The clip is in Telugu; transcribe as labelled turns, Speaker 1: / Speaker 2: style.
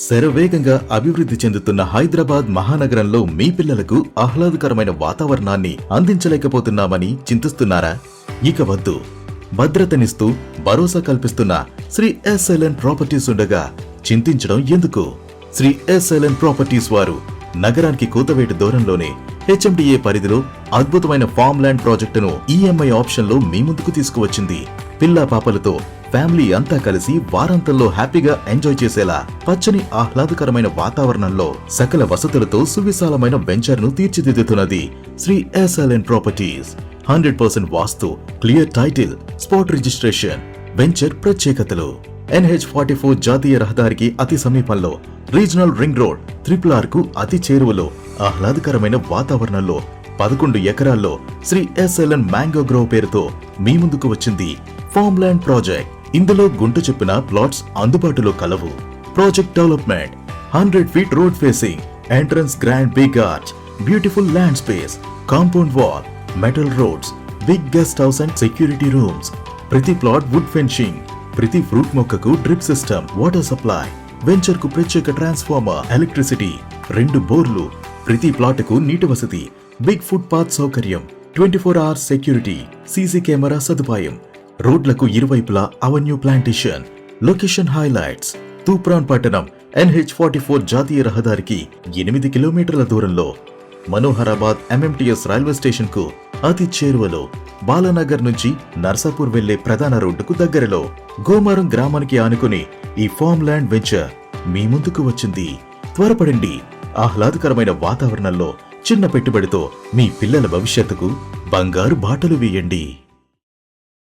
Speaker 1: శరవేగంగా అభివృద్ధి చెందుతున్న హైదరాబాద్ మహానగరంలో మీ పిల్లలకు ఆహ్లాదకరమైన వాతావరణాన్ని అందించలేకపోతున్నామని చింతిస్తున్నారా? ఇక వద్దు. భద్రతనిస్తూ భరోసా కల్పిస్తున్న శ్రీ ఎస్ఎల్ఎన్ ప్రాపర్టీస్ ఉండగా చింతించడం ఎందుకు? శ్రీ ఎస్ఎల్ఎన్ ప్రాపర్టీస్ వారు నగరానికి కూతవేటు దూరంలోనే హెచ్ఎండిఏ పరిధిలో అద్భుతమైన ఫామ్ ల్యాండ్ ప్రాజెక్టును ఈఎంఐ ఆప్షన్ లో మీ ముందుకు తీసుకువచ్చింది. పిల్లా పాపలతో ఫ్యామిలీ అంతా కలిసి వారాంతంలో హ్యాపీగా ఎంజాయ్ చేసేలా పచ్చని ఆహ్లాదకరమైన వాతావరణంలో సకల వసతులతో సువిశాలమైన వెంచర్ ను తీర్చిదిద్దుతున్నది Shri SLN properties. 100% vastu, clear title, spot registration. Venture ప్రత్యేకతలు: NH44 జాతీయ రహదారికి అతి సమీపంలో, రీజనల్ రింగ్ రోడ్, RRR కు అతి చేరువలో, ఆహ్లాదకరమైన వాతావరణంలో 11 ఎకరాల్లో శ్రీ ఎస్ఎల్ఎన్ మ్యాంగో గ్రోవ్ పేరుతో మీ ముందుకు వచ్చింది ఫామ్ ల్యాండ్ ప్రాజెక్ట్. ఇందులో గుంట చెప్పిన ప్లాట్స్ అందుబాటులో కలవు. Project development: 100 feet road facing, entrance grand big arch, beautiful land space, compound wall, metal roads, big guest house and security rooms. ప్రతి ప్లాట్ వుడ్ ఫెన్సింగ్, ప్రతి ఫ్రూట్ మొక్కకు drip system, water supply. Venture కు ప్రత్యేక ట్రాన్స్ఫార్మర్, ఎలక్ట్రిసిటీ, 2 బోర్లు. ప్రతి ప్లాట్ కు నీటి వసతి, బిగ్ ఫుట్ పాత్ సౌకర్యం, 24 hours సెక్యూరిటీ, సీసీ కెమెరా సదుపాయం. రోడ్లకు ఇరువైపులా avenue plantation. Location highlights: Toopran పట్టణం NH44 జాతీయ రహదారికి 8 కిలోమీటర్ల దూరంలో, మనోహరాబాద్ MMTS రైల్వే స్టేషన్ కు అతి చేరువలో, బాలానగర్ నుంచి నర్సాపూర్ వెళ్లే ప్రధాన రోడ్డుకు దగ్గరలో, గోమారం గ్రామానికి ఆనుకుని ఈ ఫామ్ ల్యాండ్ వెంచర్ మీ ముందుకు వచ్చింది. త్వరపడండి. ఆహ్లాదకరమైన వాతావరణంలో చిన్న పెట్టుబడితో మీ పిల్లల భవిష్యత్తుకు బంగారు బాటలు వేయండి.